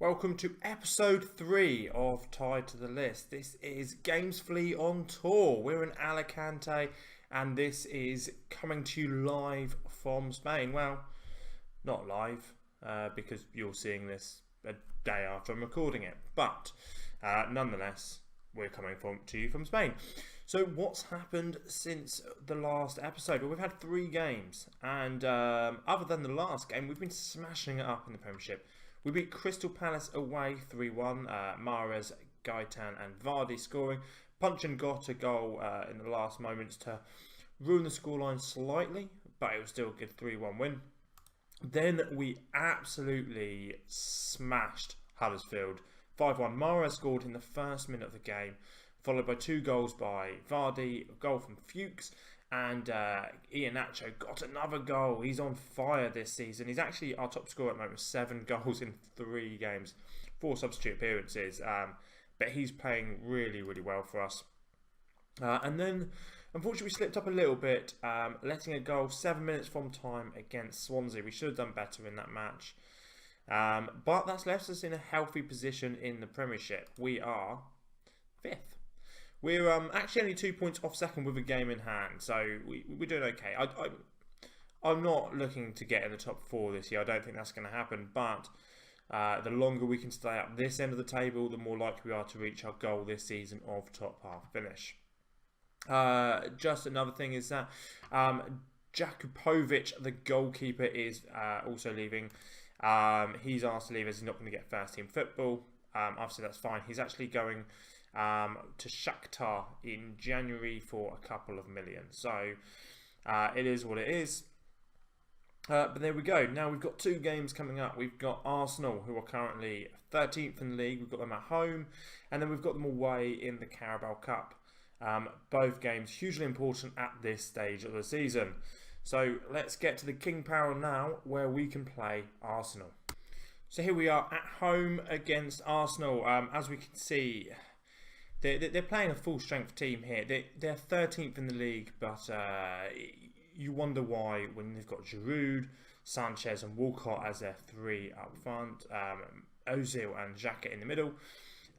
Welcome to episode 3 of Tied to the List. This is Gamesfully on tour. We're in Alicante and this is coming to you live from Spain. Well, not live because you're seeing this a day after I'm recording it. But nonetheless, we're coming to you from Spain. So what's happened since the last episode? Well, we've had 3 games. And other than the last game, we've been smashing it up in the Premiership. We beat Crystal Palace away 3-1. Mahrez, Gaetan and Vardy scoring. Punch and got a goal in the last moments to ruin the scoreline slightly, but it was still a good 3-1 win. Then we absolutely smashed Huddersfield 5-1. Mahrez scored in the first minute of the game, followed by 2 goals by Vardy, a goal from Fuchs, and Iheanacho got another goal. He's on fire this season. He's actually our top scorer at the moment with 7 goals in 3 games, 4 substitute appearances. But he's playing really, really well for us. And then, unfortunately, we slipped up a little bit, letting a goal 7 minutes from time against Swansea. We should have done better in that match. But that's left us in a healthy position in the Premiership. We are 5th. We're actually only 2 points off second with a game in hand, so we're doing okay. I'm not looking to get in the top 4 this year. I don't think that's going to happen, but the longer we can stay up this end of the table, the more likely we are to reach our goal this season of top half finish. Just another thing is that Jakupovic, the goalkeeper, is also leaving. He's asked to leave as he's not going to get first team football. I've said that's fine. He's actually going to Shakhtar in January for a couple of million. So it is what it is. But there we go. Now we've got 2 games coming up. We've got Arsenal, who are currently 13th in the league. We've got them at home, and then we've got them away in the Carabao Cup. Both games hugely important at this stage of the season. So let's get to the King Power now, where we can play Arsenal. So here we are at home against Arsenal. As we can see, they're playing a full strength team here. They're 13th in the league, but you wonder why when they've got Giroud, Sanchez and Walcott as their 3 up front, Ozil and Xhaka in the middle,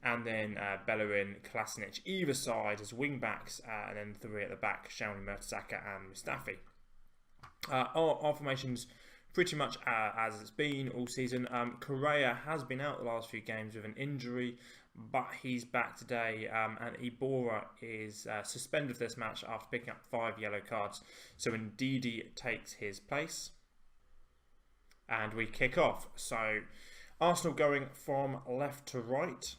and then Bellerin, Kolasinac either side as wing backs, and then 3 at the back, Shawnee, Mertesacker and Mustafi. Our formation's pretty much as it's been all season. Correa has been out the last few games with an injury, but he's back today, and Iborra is suspended for this match after picking up 5 yellow cards. So Ndidi takes his place, and we kick off. So Arsenal going from left to right.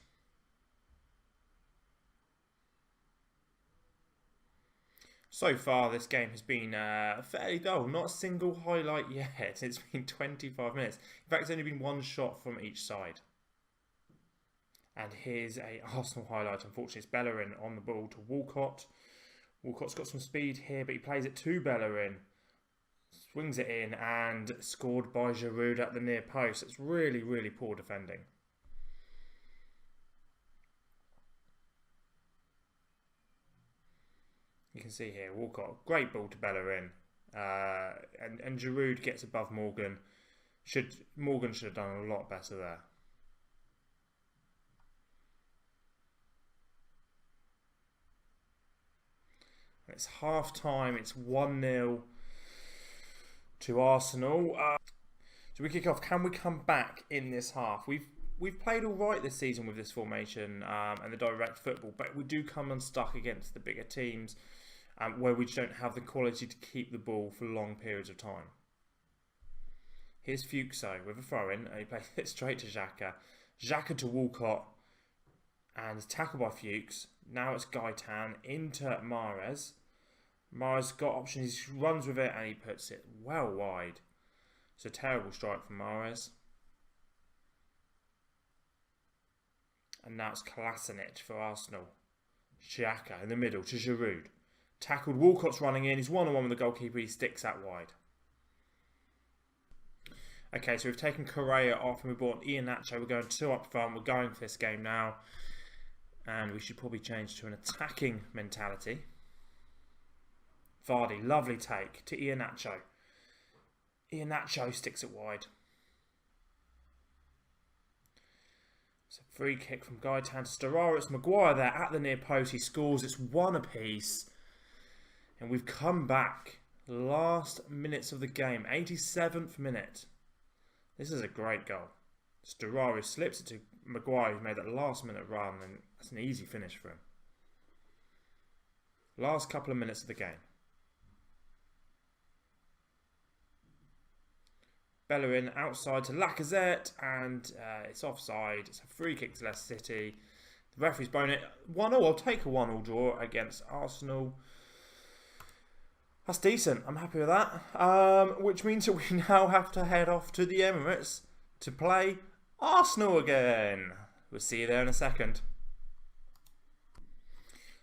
So far, this game has been fairly dull. Not a single highlight yet. It's been 25 minutes. In fact, it's only been 1 shot from each side. And here's a Arsenal highlight. Unfortunately, it's Bellerin on the ball to Walcott. Walcott's got some speed here, but he plays it to Bellerin. Swings it in and scored by Giroud at the near post. It's really, really poor defending. You can see here, Walcott, great ball to Bellerin. And Giroud gets above Morgan. Morgan should have done a lot better there. It's half time. It's 1-0 to Arsenal. So we kick off. Can we come back in this half? We've played all right this season with this formation and the direct football, but we do come unstuck against the bigger teams where we just don't have the quality to keep the ball for long periods of time. Here's Fuchs with a throw-in, and he plays it straight to Xhaka. Xhaka to Walcott, and it's tackled by Fuchs. Now it's Gaetan into Mahrez. Mahrez got options, he runs with it and he puts it well wide. It's a terrible strike from Mahrez. And now it's Kolasinac for Arsenal. Xhaka in the middle to Giroud. Tackled, Walcott's running in, he's one-on-one with the goalkeeper, he sticks that wide. Okay, so we've taken Correa off and we brought Iheanacho. We're going 2 up front, we're going for this game now. And we should probably change to an attacking mentality. Vardy, lovely take to Iheanacho. Iheanacho sticks it wide. It's a free kick from Gaitan to Storaro. It's Maguire there at the near post. He scores. It's 1 apiece. And we've come back. Last minutes of the game. 87th minute. This is a great goal. Storaro slips it to Maguire, who made that last minute run. And that's an easy finish for him. Last couple of minutes of the game. Bellerin outside to Lacazette, and it's offside. It's a free kick to Leicester City. The referee's blown it 1-0. I'll take a 1-0 draw against Arsenal. That's decent. I'm happy with that. Which means that we now have to head off to the Emirates to play Arsenal again. We'll see you there in a second.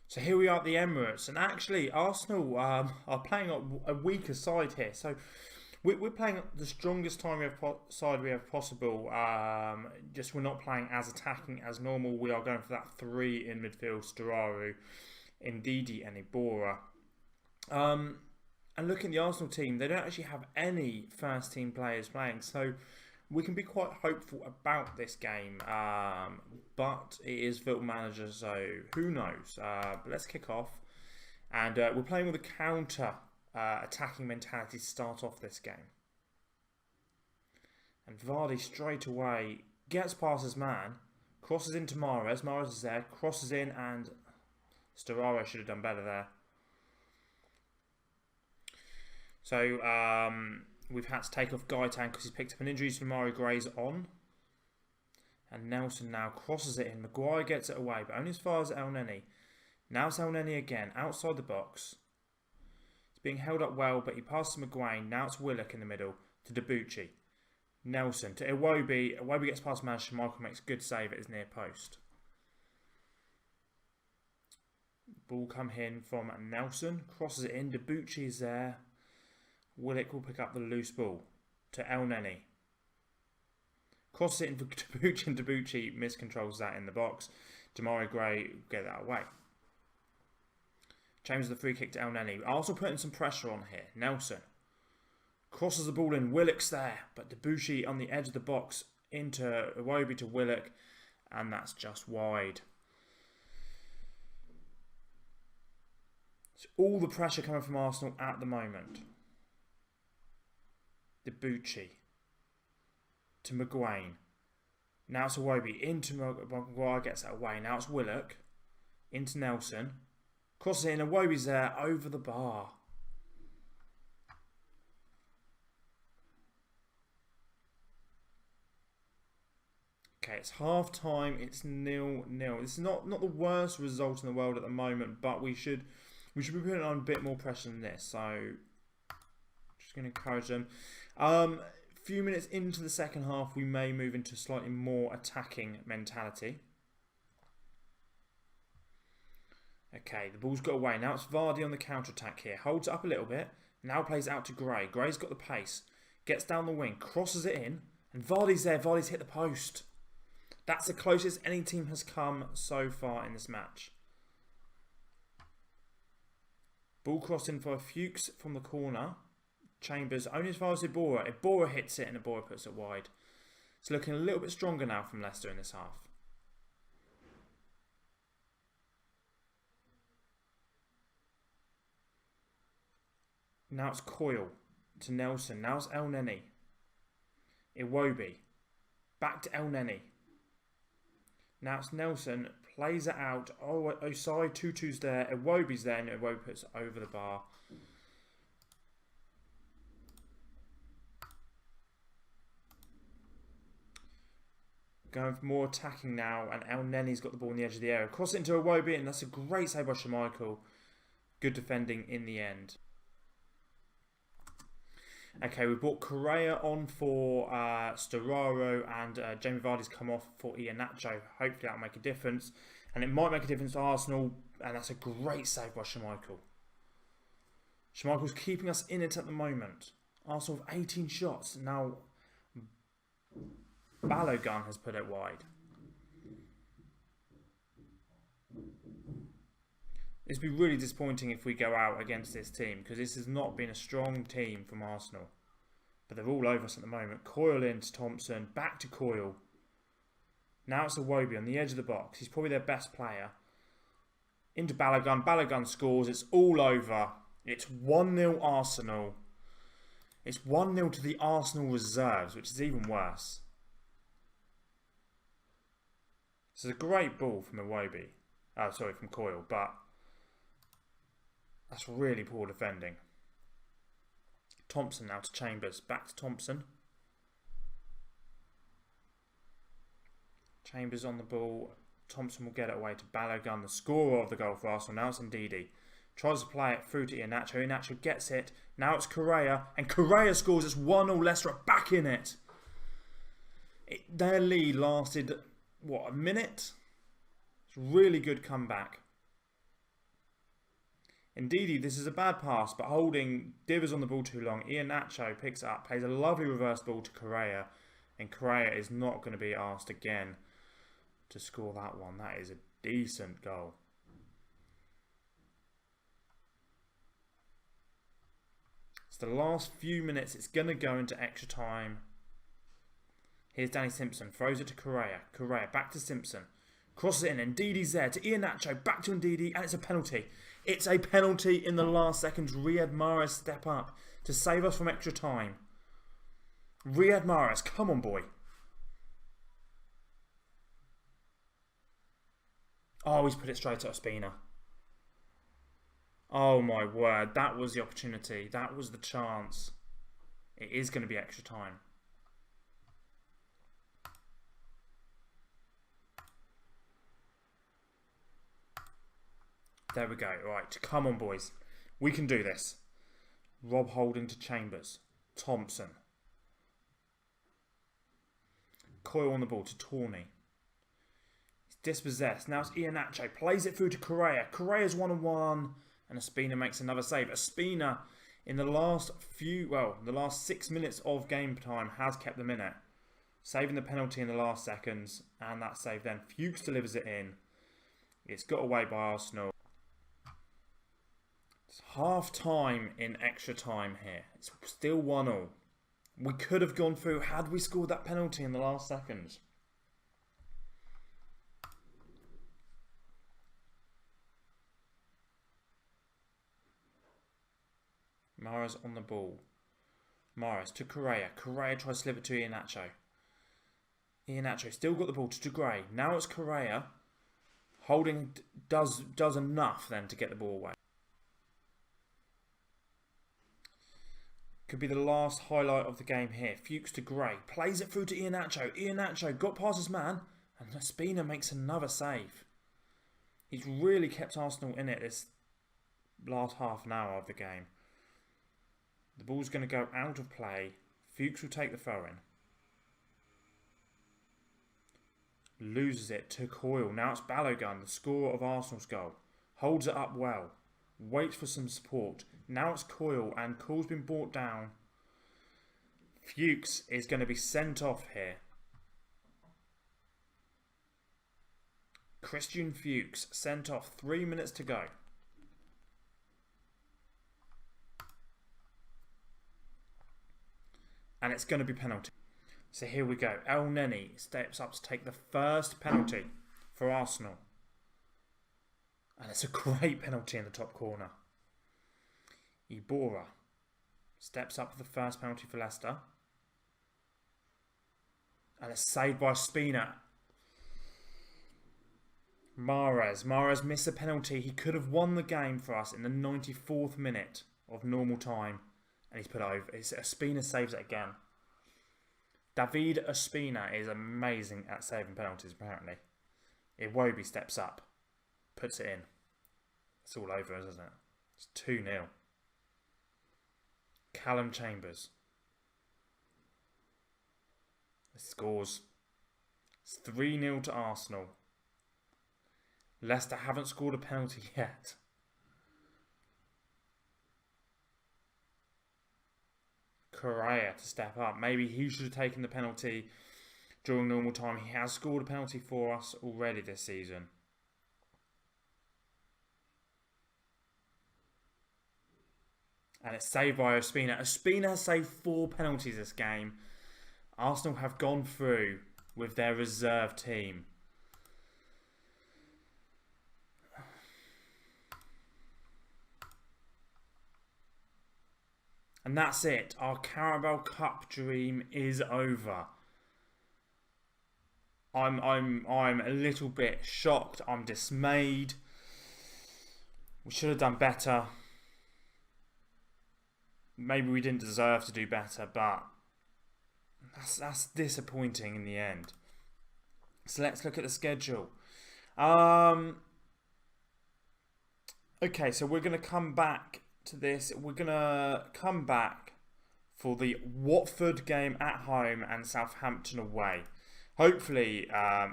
So here we are at the Emirates, and actually Arsenal are playing a weaker side here. So we're playing the strongest side we have possible. Just we're not playing as attacking as normal. We are going for that 3 in midfield: Storaro, Ndidi, and Iborra. And looking at the Arsenal team, they don't actually have any first team players playing, so we can be quite hopeful about this game. But it is Football Manager, so who knows? But let's kick off, and we're playing with a counter attacking mentality to start off this game. And Vardy straight away gets past his man, crosses into Mahrez. Mahrez is there, crosses in, and Storaro should have done better there. So we've had to take off Gaitan because he's picked up an injury, so Mario Gray's on. And Nelson now crosses it in. Maguire gets it away, but only as far as El Neni. Now it's El Neni again, outside the box. Being held up well, but he passes Maguire. Now it's Willock in the middle to Debuchy. Nelson to Iwobi. Iwobi gets past man. Michael makes a good save at his near post. Ball come in from Nelson. Crosses it in. Debuchy is there. Willock will pick up the loose ball to El Neni. Crosses it in for Debuchy, and Debuchy miscontrols that in the box. Demarai Gray will get that away. Changes the free kick to El Neni. Also putting some pressure on here. Nelson crosses the ball in. Willock's there, but Debuchy on the edge of the box into Iwobi to Willock, and that's just wide. So all the pressure coming from Arsenal at the moment. Debuchy to Maguire. Now it's Iwobi into Maguire, gets that away. Now it's Willock into Nelson. Crosses it in, Iwobi's there, over the bar. Okay, it's half time, it's 0-0. This is not the worst result in the world at the moment, but we should be putting on a bit more pressure than this. So just going to encourage them. A few minutes into the second half, we may move into slightly more attacking mentality. Okay, the ball's got away. Now it's Vardy on the counter-attack here. Holds it up a little bit. Now plays out to Gray. Gray's got the pace. Gets down the wing. Crosses it in. And Vardy's there. Vardy's hit the post. That's the closest any team has come so far in this match. Ball crossing for Fuchs from the corner. Chambers only as far as Iborra. Iborra hits it and Iborra puts it wide. It's looking a little bit stronger now from Leicester in this half. Now it's Coyle to Nelson. Now it's El Neni. Iwobi. Back to El Neni. Now it's Nelson. Plays it out. Oh, Osai, Tutu's there. Iwobi's there and Iwobi puts it over the bar. Going for more attacking now, and El Neni's got the ball on the edge of the area. Cross it into Iwobi, and that's a great save by Schmeichel. Good defending in the end. Okay, we brought Correa on for Storaro, and Jamie Vardy's come off for Iheanacho. Hopefully that'll make a difference. And it might make a difference to Arsenal, and that's a great save by Schmeichel. Schmeichel's keeping us in it at the moment. Arsenal have 18 shots. Now Balogun has put it wide. It'd be really disappointing if we go out against this team, because this has not been a strong team from Arsenal. But they're all over us at the moment. Coyle into Thompson, back to Coyle. Now it's Iwobi on the edge of the box. He's probably their best player. Into Balogun. Balogun scores. It's all over. It's 1-0 Arsenal. It's 1-0 to the Arsenal reserves, which is even worse. This is a great ball from Iwobi. Sorry, from Coyle, but that's really poor defending. Thompson now to Chambers. Back to Thompson. Chambers on the ball. Thompson will get it away to Balogun, the scorer of the goal for Arsenal. Now it's Ndidi. Tries to play it through to Iheanacho. Iheanacho gets it. Now it's Correa. And Correa scores. It's 1-0. Leicester are back in it. Their lead lasted, what, a minute? It's a really good comeback. Ndidi, this is a bad pass, but holding Divers on the ball too long. Iheanacho picks it up, plays a lovely reverse ball to Correa. And Correa is not going to be asked again to score that one. That is a decent goal. It's the last few minutes. It's going to go into extra time. Here's Danny Simpson. Throws it to Correa. Correa back to Simpson. Crosses it in. Ndidi's there to Iheanacho. Back to Ndidi. And it's a penalty. It's a penalty in the last seconds. Riyad Mahrez step up to save us from extra time. Riyad Mahrez. Come on, boy. Oh, he's put it straight at Ospina. Oh my word, that was the opportunity. That was the chance. It is going to be extra time. There we go. Right, come on, boys. We can do this. Rob Holding to Chambers. Thompson. Coyle on the ball to Tawney. Dispossessed. Now it's Iheanacho. Plays it through to Correa. Correa's 1-on-1. And Ospina makes another save. Ospina, in the last the last 6 minutes of game time, has kept them in it. Saving the penalty in the last seconds. And that save then. Fuchs delivers it in. It's got away by Arsenal. It's half time in extra time here. It's still 1-0. We could have gone through had we scored that penalty in the last seconds. Mahrez on the ball. Mahrez to Correa. Correa tries to slip it to Iheanacho. Iheanacho still got the ball to De Grey. Now it's Correa. Holding does enough then to get the ball away. Could be the last highlight of the game here. Fuchs to Gray. Plays it through to Iheanacho. Iheanacho got past his man. And Ospina makes another save. He's really kept Arsenal in it this last half an hour of the game. The ball's going to go out of play. Fuchs will take the throw in. Loses it to Coyle. Now it's Balogun, the scorer of Arsenal's goal. Holds it up well. Waits for some support. Now it's Coyle, and Coyle's been brought down. Fuchs is going to be sent off here. Christian Fuchs sent off. 3 minutes to go. And it's going to be penalty. So here we go. El Neni steps up to take the first penalty for Arsenal. And it's a great penalty in the top corner. Iborra steps up for the first penalty for Leicester. And it's saved by Ospina. Mahrez missed a penalty. He could have won the game for us in the 94th minute of normal time. And he's put over. Ospina saves it again. David Ospina is amazing at saving penalties, apparently. Iwobi steps up. Puts it in. It's all over, isn't it? It's 2-0. Callum Chambers. Scores. It's 3-0 to Arsenal. Leicester haven't scored a penalty yet. Correa to step up. Maybe he should have taken the penalty during normal time. He has scored a penalty for us already this season. And it's saved by Ospina. Ospina has saved 4 penalties this game. Arsenal have gone through with their reserve team. And that's it. Our Carabao Cup dream is over. I'm a little bit shocked. I'm dismayed. We should have done better. Maybe we didn't deserve to do better, but that's disappointing in the end. So let's look at the schedule. Okay, so we're going to come back to this. We're going to come back for the Watford game at home and Southampton away. Hopefully,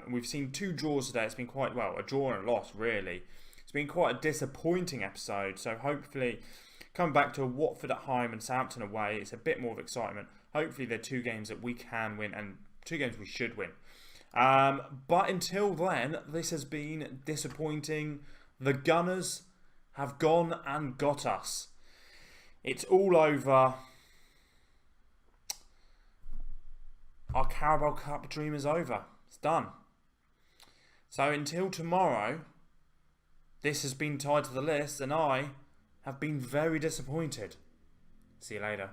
we've seen 2 draws today. It's been quite, well, a draw and a loss, really. It's been quite a disappointing episode. So hopefully, come back to a Watford at home and Southampton away. It's a bit more of excitement. Hopefully, they're 2 games that we can win and 2 games we should win. But until then, this has been disappointing. The Gunners have gone and got us. It's all over. Our Carabao Cup dream is over. It's done. So until tomorrow, this has been Tied to the List, and I have been very disappointed. See you later.